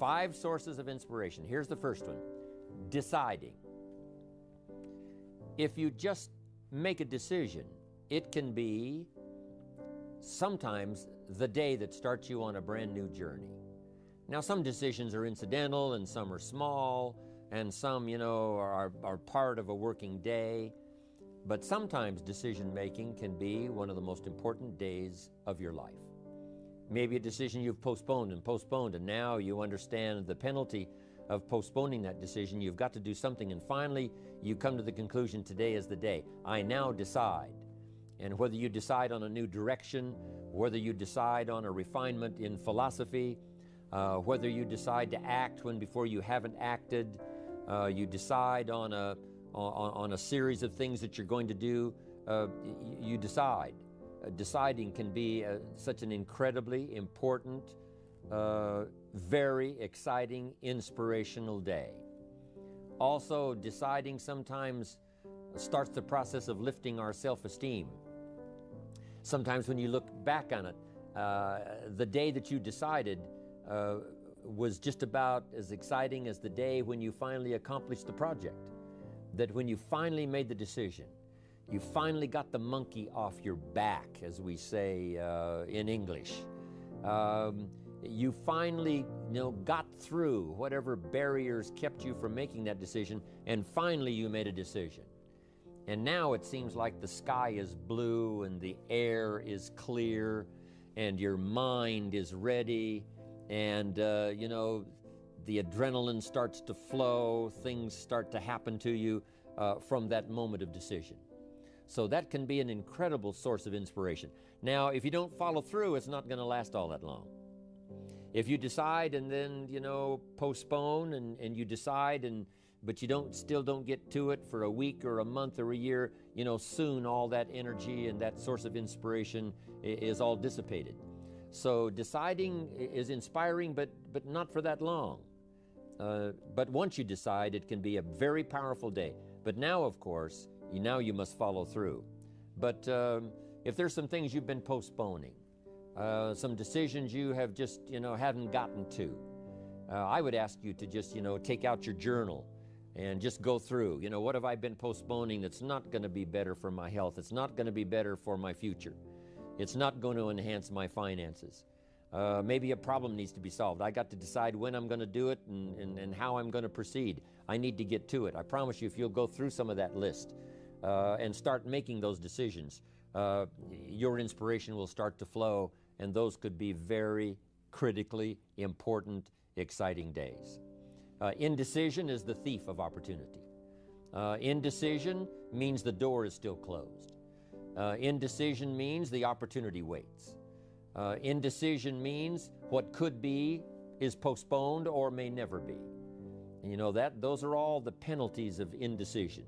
5 sources of inspiration. Here's the first one: deciding. If you just make a decision, it can be sometimes the day that starts you on a brand new journey. Now, some decisions are incidental and some are small, and some, are part of a working day. But sometimes decision making can be one of the most important days of your life. Maybe a decision you've postponed, and now you understand the penalty of postponing that decision. You've got to do something, and finally you come to the conclusion, today is the day. I now decide. And whether you decide on a new direction, whether you decide on a refinement in philosophy, whether you decide to act when before you haven't acted, you decide on a series of things that you're going to do, you decide. Deciding can be such an incredibly important, very exciting, inspirational day. Also, deciding sometimes starts the process of lifting our self-esteem. Sometimes when you look back on it, the day that you decided was just about as exciting as the day when you finally accomplished the project. That when you finally made the decision, you finally got the monkey off your back, as we say in English. You finally got through whatever barriers kept you from making that decision, and finally you made a decision. And now it seems like the sky is blue and the air is clear and your mind is ready, and the adrenaline starts to flow, things start to happen to you from that moment of decision. So that can be an incredible source of inspiration. Now, if you don't follow through, it's not going to last all that long. If you decide and then, postpone and you decide, but you still don't get to it for a week or a month or a year, soon all that energy and that source of inspiration is all dissipated. So deciding is inspiring, but not for that long. But once you decide, it can be a very powerful day. But now, of course, you must follow through. But if there's some things you've been postponing, some decisions you have just, haven't gotten to, I would ask you to just, take out your journal and just go through, what have I been postponing that's not going to be better for my health? It's not going to be better for my future. It's not going to enhance my finances. Maybe a problem needs to be solved. I got to decide when I'm going to do it and how I'm going to proceed. I need to get to it. I promise you, if you'll go through some of that list and start making those decisions, your inspiration will start to flow, and those could be very critically important, exciting days. Indecision is the thief of opportunity. Indecision means the door is still closed. Indecision means the opportunity waits. Indecision means what could be is postponed or may never be. And those are all the penalties of indecision.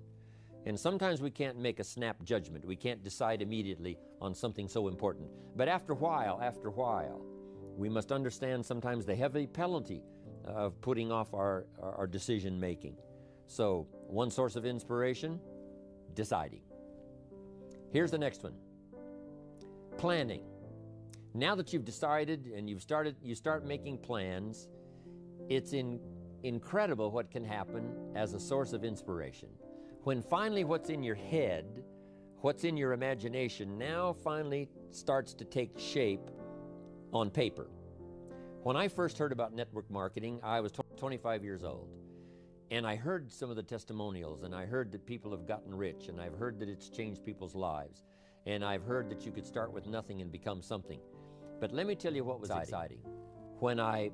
And sometimes we can't make a snap judgment. We can't decide immediately on something so important. But after a while, we must understand sometimes the heavy penalty of putting off our decision making. So, one source of inspiration, deciding. Here's the next one: planning. Now that you've decided and you start making plans, it's incredible what can happen as a source of inspiration. When finally what's in your head, what's in your imagination, now finally starts to take shape on paper. When I first heard about network marketing, I was 25 years old. And I heard some of the testimonials, and I heard that people have gotten rich, and I've heard that it's changed people's lives. And I've heard that you could start with nothing and become something. But let me tell you what was exciting. When I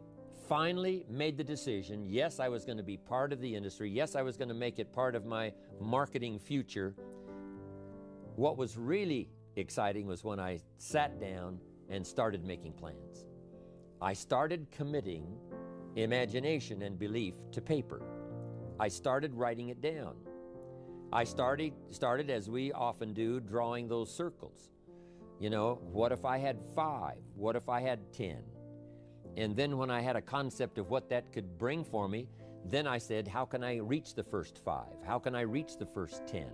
finally made the decision, yes, I was going to be part of the industry, yes, I was going to make it part of my marketing future, what was really exciting was when I sat down and started making plans. I started committing imagination and belief to paper. I started writing it down. I started, as we often do, drawing those circles. What if I had 5? What if I had 10? And then when I had a concept of what that could bring for me, then I said, how can I reach the first 5? How can I reach the first 10?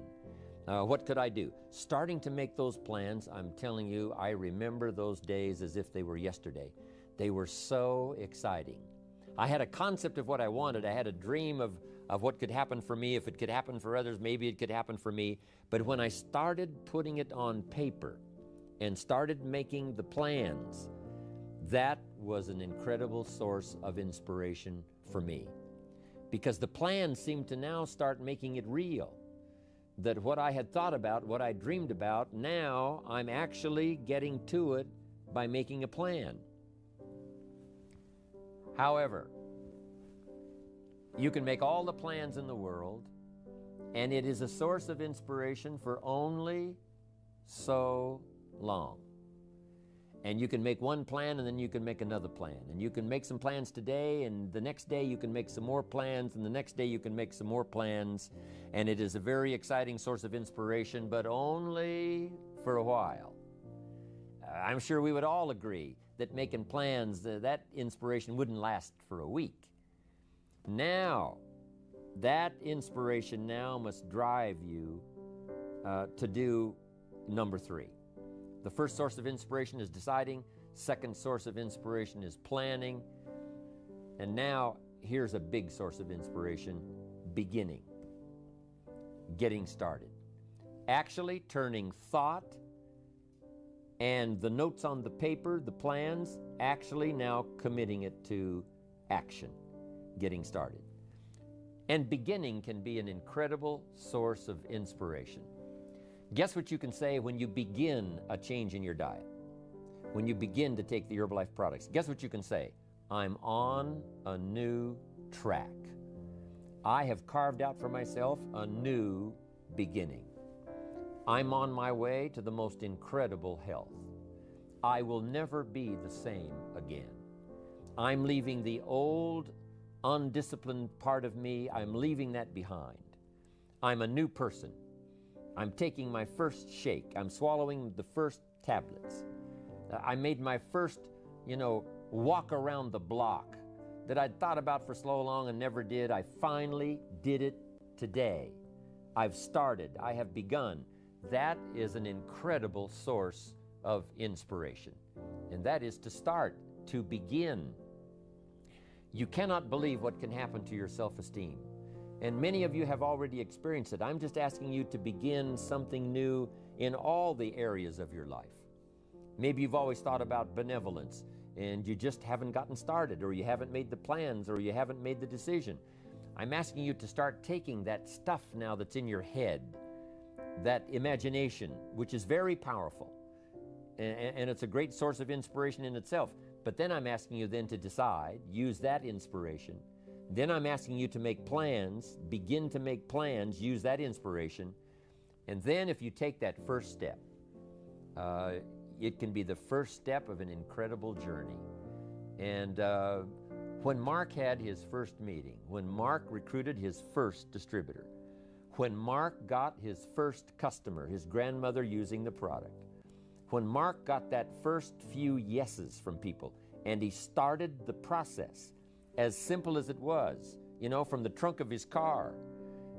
What could I do? Starting to make those plans, I'm telling you, I remember those days as if they were yesterday. They were so exciting. I had a concept of what I wanted. I had a dream of what could happen for me. If it could happen for others, maybe it could happen for me. But when I started putting it on paper and started making the plans, that was an incredible source of inspiration for me. Because the plans seemed to now start making it real. That what I had thought about, what I dreamed about, now I'm actually getting to it by making a plan. However, you can make all the plans in the world, and it is a source of inspiration for only so long. And you can make one plan, and then you can make another plan. And you can make some plans today, and the next day you can make some more plans, and the next day you can make some more plans. And it is a very exciting source of inspiration, but only for a while. I'm sure we would all agree that making plans, that inspiration wouldn't last for a week. Now, that inspiration now must drive you to do number 3. The first source of inspiration is deciding. Second source of inspiration is planning. And now, here's a big source of inspiration: beginning. Getting started. Actually turning thought and the notes on the paper, the plans, actually now committing it to action. Getting started. And beginning can be an incredible source of inspiration. Guess what you can say when you begin a change in your diet? When you begin to take the Herbalife products, guess what you can say? I'm on a new track. I have carved out for myself a new beginning. I'm on my way to the most incredible health. I will never be the same again. I'm leaving the old, undisciplined part of me. I'm leaving that behind. I'm a new person. I'm taking my first shake. I'm swallowing the first tablets. I made my first, walk around the block that I'd thought about for so long and never did. I finally did it today. I've started. I have begun. That is an incredible source of inspiration. And that is to start, to begin. You cannot believe what can happen to your self-esteem. And many of you have already experienced it. I'm just asking you to begin something new in all the areas of your life. Maybe you've always thought about benevolence and you just haven't gotten started, or you haven't made the plans, or you haven't made the decision. I'm asking you to start taking that stuff now that's in your head, that imagination, which is very powerful, and it's a great source of inspiration in itself. But then I'm asking you then to decide, use that inspiration. Then I'm asking you to make plans, begin to make plans, use that inspiration. And then if you take that first step, it can be the first step of an incredible journey. And when Mark had his first meeting, when Mark recruited his first distributor, when Mark got his first customer, his grandmother using the product, when Mark got that first few yeses from people, and he started the process, as simple as it was, from the trunk of his car,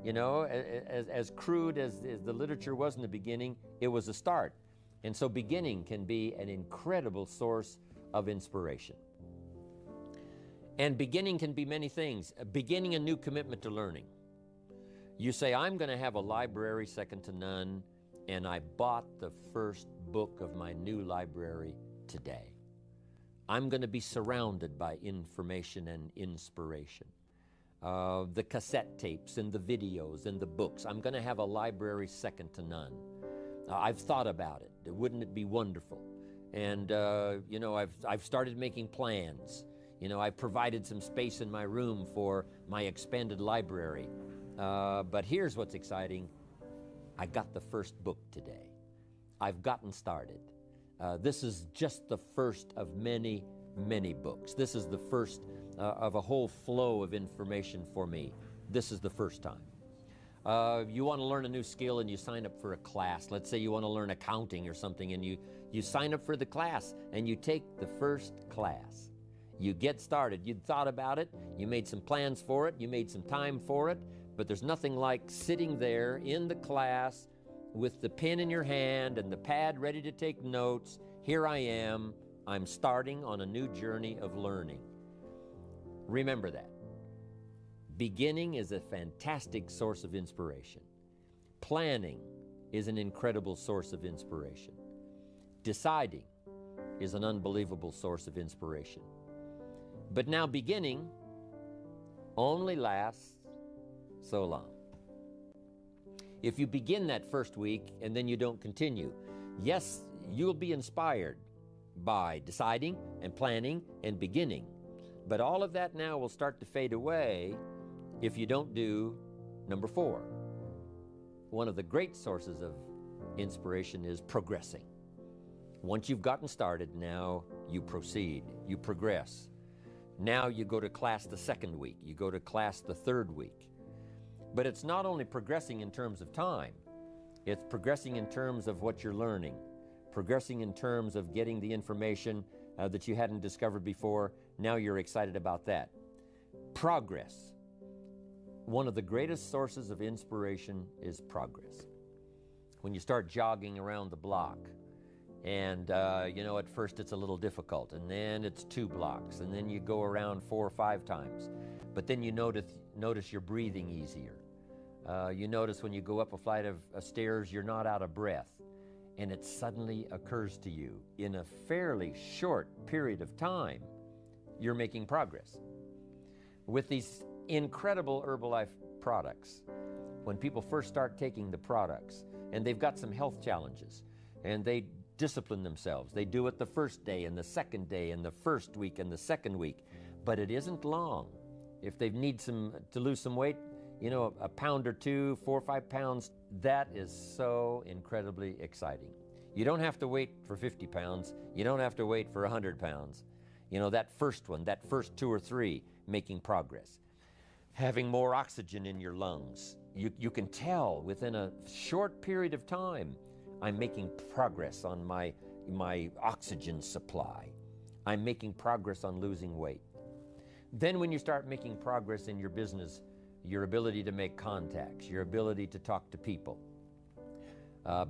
as crude as the literature was in the beginning, it was a start. And so beginning can be an incredible source of inspiration. And beginning can be many things. Beginning a new commitment to learning. You say, I'm going to have a library second to none, and I bought the first book of my new library today. I'm going to be surrounded by information and inspiration. The cassette tapes and the videos and the books. I'm going to have a library second to none. I've thought about it. Wouldn't it be wonderful? And, I've started making plans. I've provided some space in my room for my expanded library. But here's what's exciting. I got the first book today. I've gotten started. This is just the first of many, many books. This is the first of a whole flow of information for me. This is the first time. You want to learn a new skill and you sign up for a class. Let's say you want to learn accounting or something, and you sign up for the class and you take the first class. You get started. You'd thought about it. You made some plans for it. You made some time for it. But there's nothing like sitting there in the class with the pen in your hand and the pad ready to take notes. Here I am. I'm starting on a new journey of learning. Remember that. Beginning is a fantastic source of inspiration. Planning is an incredible source of inspiration. Deciding is an unbelievable source of inspiration. But now beginning only lasts so long. If you begin that first week and then you don't continue, yes, you'll be inspired by deciding and planning and beginning. But all of that now will start to fade away if you don't do number 4. One of the great sources of inspiration is progressing. Once you've gotten started, now you proceed, you progress. Now you go to class the second week, you go to class the third week. But it's not only progressing in terms of time, it's progressing in terms of what you're learning, progressing in terms of getting the information that you hadn't discovered before. Now you're excited about that. Progress. One of the greatest sources of inspiration is progress. When you start jogging around the block, and at first it's a little difficult, and then it's 2 blocks, and then you go around 4 or 5 times. But then you notice you're breathing easier. You notice when you go up a flight of stairs, you're not out of breath. And it suddenly occurs to you, in a fairly short period of time, you're making progress. With these incredible Herbalife products, when people first start taking the products, and they've got some health challenges, and they discipline themselves. They do it the first day and the second day and the first week and the second week. But it isn't long. If they need to lose some weight, a pound or 2, 4 or 5 pounds, that is so incredibly exciting. You don't have to wait for 50 pounds. You don't have to wait for 100 pounds. That first one, that first 2 or 3, making progress. Having more oxygen in your lungs. You can tell within a short period of time, I'm making progress on my oxygen supply. I'm making progress on losing weight. Then when you start making progress in your business, your ability to make contacts, your ability to talk to people.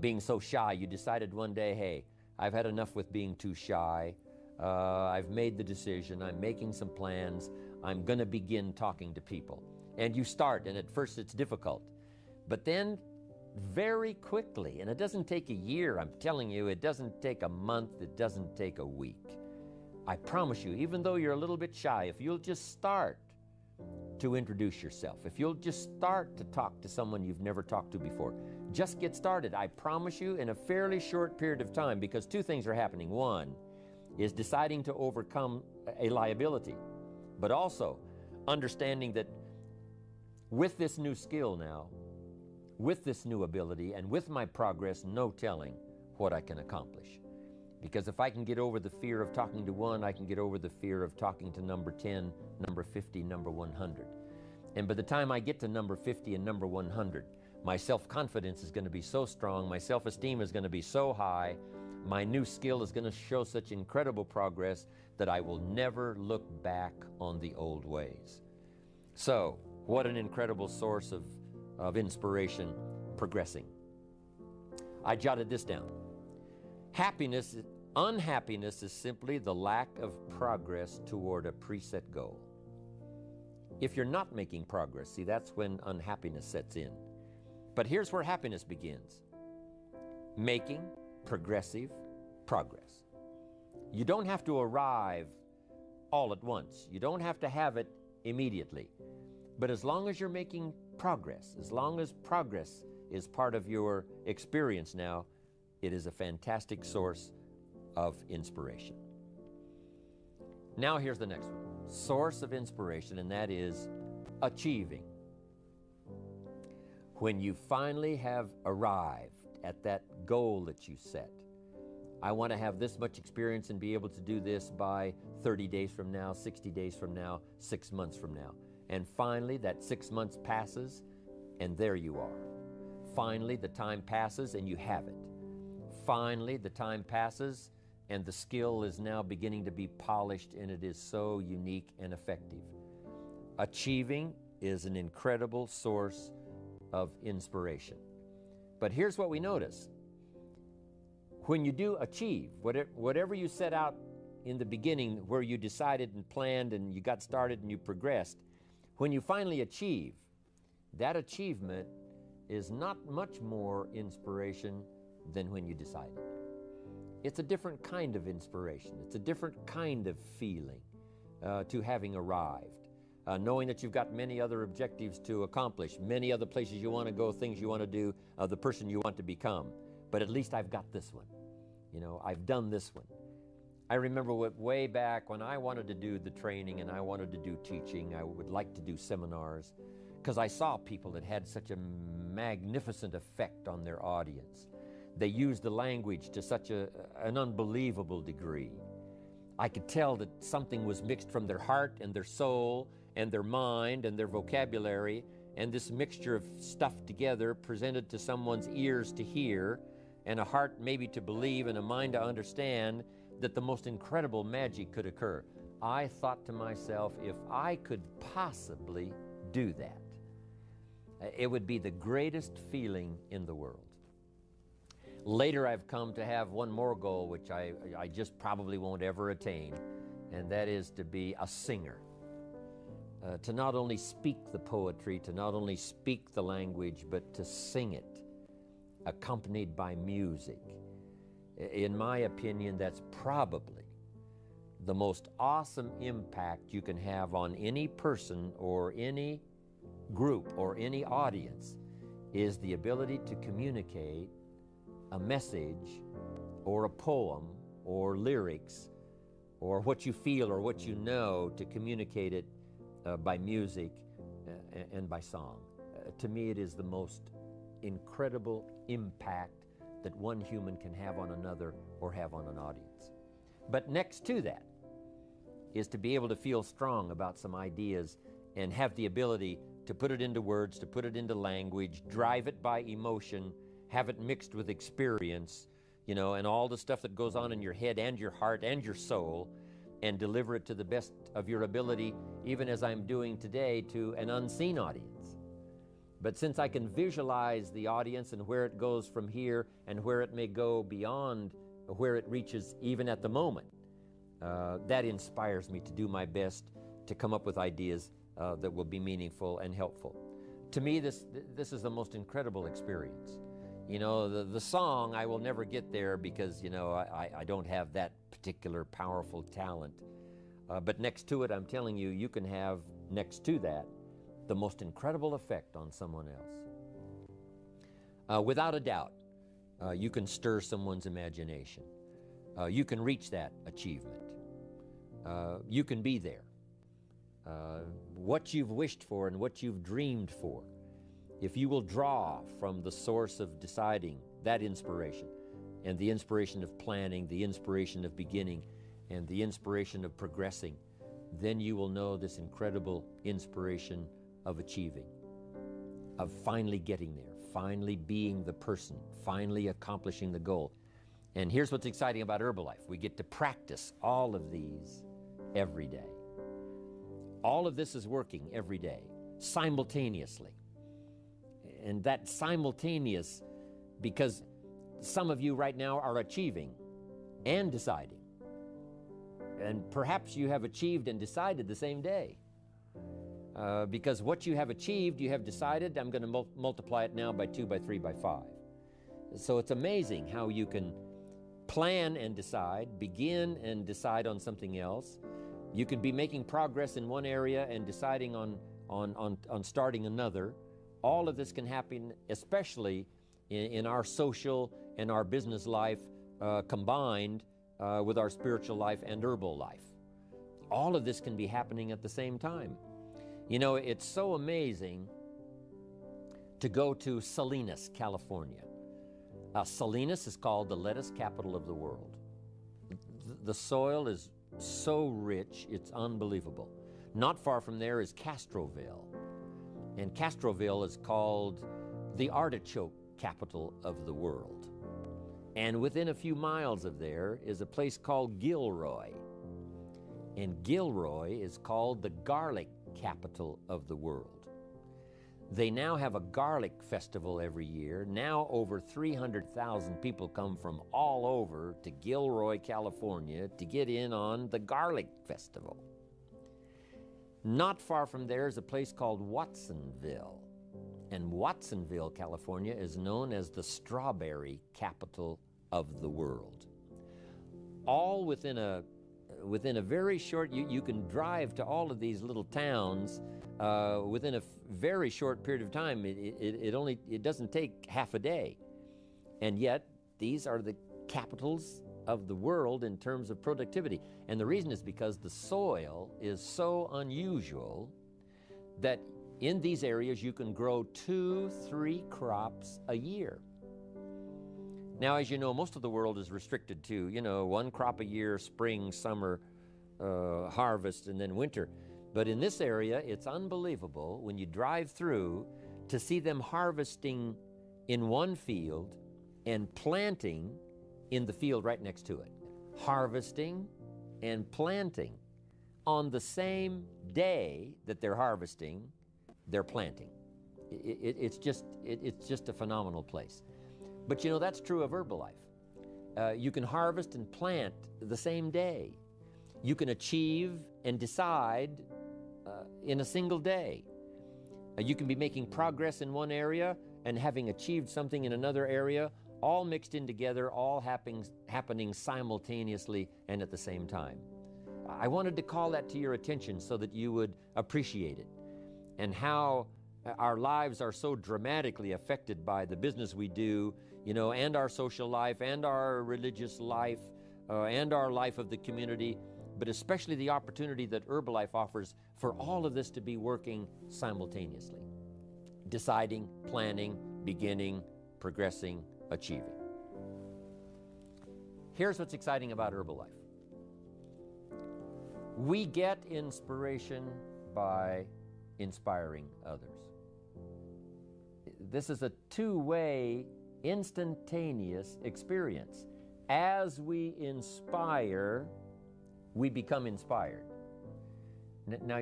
Being so shy, you decided one day, hey, I've had enough with being too shy. I've made the decision. I'm making some plans. I'm going to begin talking to people. And you start, and at first it's difficult. But then very quickly, and it doesn't take a year, I'm telling you, it doesn't take a month, it doesn't take a week. I promise you, even though you're a little bit shy, if you'll just start to introduce yourself, if you'll just start to talk to someone you've never talked to before, just get started. I promise you, in a fairly short period of time, because 2 things are happening. One is deciding to overcome a liability, but also understanding that with this new skill now, with this new ability, and with my progress, no telling what I can accomplish. Because if I can get over the fear of talking to 1, I can get over the fear of talking to number 10, number 50, number 100. And by the time I get to number 50 and number 100, my self-confidence is going to be so strong, my self-esteem is going to be so high, my new skill is going to show such incredible progress that I will never look back on the old ways. So, what an incredible source of inspiration, progressing. I jotted this down. Unhappiness is simply the lack of progress toward a preset goal. If you're not making progress, see, that's when unhappiness sets in. But here's where happiness begins. Making progressive progress. You don't have to arrive all at once. You don't have to have it immediately. But as long as you're making progress, as long as progress is part of your experience now, it is a fantastic source of inspiration. Now here's the next one. Source of inspiration, and that is achieving. When you finally have arrived at that goal that you set, I want to have this much experience and be able to do this by 30 days from now, 60 days from now, 6 months from now. And finally, that 6 months passes, and there you are. Finally, the time passes, and you have it. Finally, the time passes, and the skill is now beginning to be polished, and it is so unique and effective. Achieving is an incredible source of inspiration. But here's what we notice. When you do achieve, whatever you set out in the beginning where you decided and planned and you got started and you progressed, when you finally achieve, that achievement is not much more inspiration than when you decided. It's a different kind of inspiration. It's a different kind of feeling to having arrived. Knowing that you've got many other objectives to accomplish, many other places you want to go, things you want to do, the person you want to become. But at least I've got this one. You know, I've done this one. I remember way back when I wanted to do the training and I wanted to do teaching, I would like to do seminars, because I saw people that had such a magnificent effect on their audience. They used the language to such an unbelievable degree. I could tell that something was mixed from their heart and their soul and their mind and their vocabulary, and this mixture of stuff together presented to someone's ears to hear and a heart maybe to believe and a mind to understand, that the most incredible magic could occur. I thought to myself, if I could possibly do that, it would be the greatest feeling in the world. Later, I've come to have one more goal, which I just probably won't ever attain, and that is to be a singer. To not only speak the poetry, to not only speak the language, but to sing it, accompanied by music. In my opinion, that's probably the most awesome impact you can have on any person or any group or any audience, is the ability to communicate a message or a poem or lyrics or what you feel or what you know, to communicate it by music and by song. To me, it is the most incredible impact that one human can have on another or have on an audience. But next to that is to be able to feel strong about some ideas and have the ability to put it into words, to put it into language, drive it by emotion, have it mixed with experience, you know, and all the stuff that goes on in your head and your heart and your soul, and deliver it to the best of your ability, even as I'm doing today, to an unseen audience. But since I can visualize the audience and where it goes from here and where it may go beyond where it reaches even at the moment, that inspires me to do my best to come up with ideas that will be meaningful and helpful. To me, this is the most incredible experience. You know, the song, I will never get there because, you know, I don't have that particular powerful talent. But next to it, I'm telling you, you can have next to that the most incredible effect on someone else. Without a doubt, you can stir someone's imagination. You can reach that achievement. You can be there. What you've wished for and what you've dreamed for, if you will draw from the source of deciding, that inspiration, and the inspiration of planning, the inspiration of beginning, and the inspiration of progressing, then you will know this incredible inspiration of achieving, of finally getting there, finally being the person, finally accomplishing the goal. And here's what's exciting about Herbalife. We get to practice all of these every day. All of this is working every day, simultaneously. And that simultaneous, because some of you right now are achieving and deciding. And perhaps you have achieved and decided the same day. Because what you have achieved, you have decided, I'm going to multiply it now by 2, by 3, by 5. So it's amazing how you can plan and decide, begin and decide on something else. You could be making progress in one area and deciding on starting another. All of this can happen, especially in our social and our business life combined with our spiritual life and herbal life. All of this can be happening at the same time. You know, it's so amazing to go to Salinas, California. Salinas is called the lettuce capital of the world. The soil is so rich, it's unbelievable. Not far from there is Castroville. And Castroville is called the artichoke capital of the world. And within a few miles of there is a place called Gilroy. And Gilroy is called the garlic capital of the world. They now have a garlic festival every year. Now over 300,000 people come from all over to Gilroy, California to get in on the garlic festival. Not far from there is a place called Watsonville. And Watsonville, California is known as the strawberry capital of the world. All within a very short, you can drive to all of these little towns within a very short period of time. It doesn't take half a day. And yet, these are the capitals of the world in terms of productivity. And the reason is because the soil is so unusual that in these areas you can grow 2-3 crops a year. Now, as you know, most of the world is restricted to, one crop a year, spring, summer, harvest, and then winter. But in this area, it's unbelievable when you drive through to see them harvesting in one field and planting in the field right next to it. Harvesting and planting. On the same day that they're harvesting, they're planting. It's just a phenomenal place. But that's true of Herbalife. You can harvest and plant the same day. You can achieve and decide in a single day. You can be making progress in one area and having achieved something in another area, all mixed in together, all happening simultaneously and at the same time. I wanted to call that to your attention so that you would appreciate it, and how our lives are so dramatically affected by the business we do, and our social life, and our religious life, and our life of the community, but especially the opportunity that Herbalife offers for all of this to be working simultaneously. Deciding, planning, beginning, progressing, achieving. Here's what's exciting about Herbalife. We get inspiration by inspiring others. This is a two-way, instantaneous experience. As we inspire, we become inspired. Now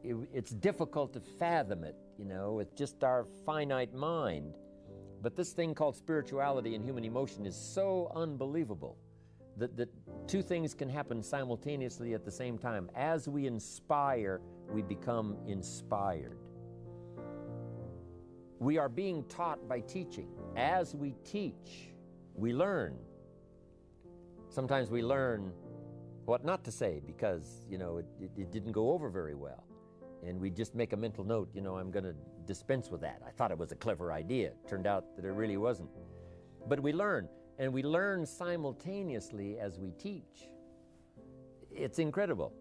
it's difficult to fathom it, with just our finite mind. But this thing called spirituality and human emotion is so unbelievable that two things can happen simultaneously at the same time. As we inspire, we become inspired. We are being taught by teaching. As we teach, we learn. Sometimes we learn what not to say because, it didn't go over very well. And we just make a mental note, I'm going to dispense with that. I thought it was a clever idea. It turned out that it really wasn't. But we learn, and we learn simultaneously as we teach. It's incredible.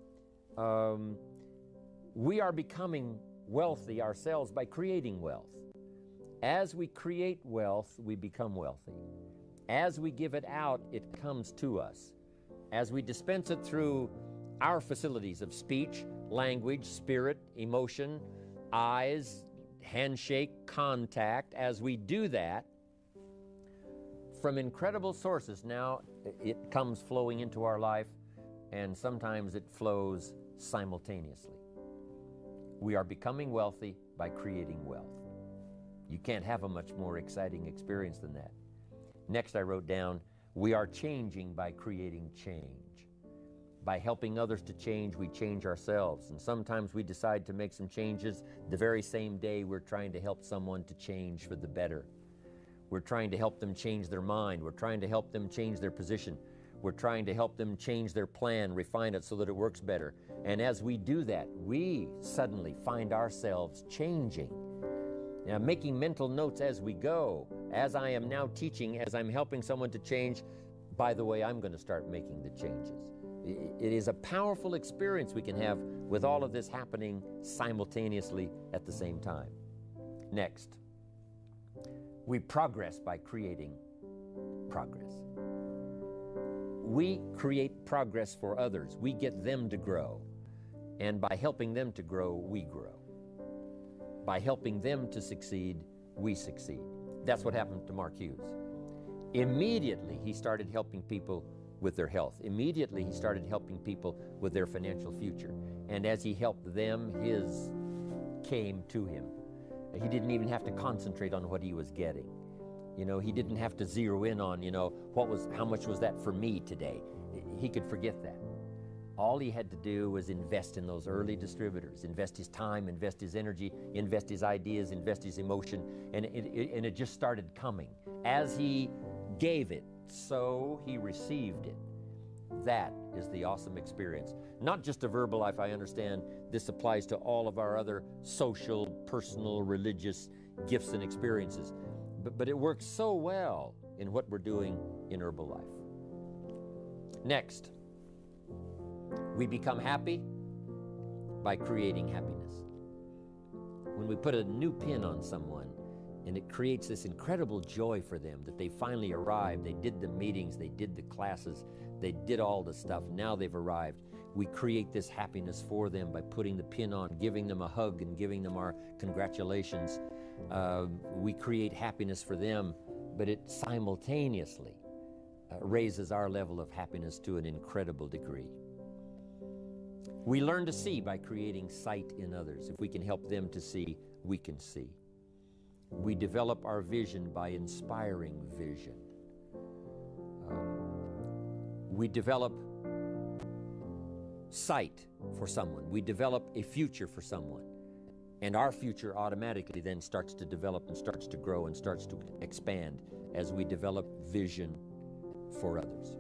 We are becoming wealthy ourselves by creating wealth. As we create wealth, we become wealthy. As we give it out, it comes to us. As we dispense it through our facilities of speech, language, spirit, emotion, eyes, handshake, contact, as we do that, from incredible sources, now it comes flowing into our life, and sometimes it flows simultaneously. We are becoming wealthy by creating wealth. You can't have a much more exciting experience than that. Next, I wrote down, we are changing by creating change. By helping others to change, we change ourselves. And sometimes we decide to make some changes the very same day we're trying to help someone to change for the better. We're trying to help them change their mind. We're trying to help them change their position. We're trying to help them change their plan, refine it so that it works better. And as we do that, we suddenly find ourselves changing. Now, making mental notes as we go, as I am now teaching, as I'm helping someone to change, by the way, I'm going to start making the changes. It is a powerful experience we can have with all of this happening simultaneously at the same time. Next, we progress by creating progress. We create progress for others. We get them to grow. And by helping them to grow, we grow. By helping them to succeed, we succeed. That's what happened to Mark Hughes. Immediately, he started helping people with their health. Immediately, he started helping people with their financial future. And as he helped them, his came to him. He didn't even have to concentrate on what he was getting. He didn't have to zero in on, how much was that for me today? He could forget that. All he had to do was invest in those early distributors, invest his time, invest his energy, invest his ideas, invest his emotion, and it just started coming. As he gave it, so he received it. That is the awesome experience. Not just of Herbalife, I understand this applies to all of our other social, personal, religious gifts and experiences. But it works so well in what we're doing in Herbalife. Next, we become happy by creating happiness. When we put a new pin on someone, and it creates this incredible joy for them that they finally arrived, they did the meetings, they did the classes, they did all the stuff, now they've arrived. We create this happiness for them by putting the pin on, giving them a hug and giving them our congratulations. We create happiness for them, but it simultaneously raises our level of happiness to an incredible degree. We learn to see by creating sight in others. If we can help them to see, we can see. We develop our vision by inspiring vision. We develop sight for someone. We develop a future for someone. And our future automatically then starts to develop and starts to grow and starts to expand as we develop vision for others.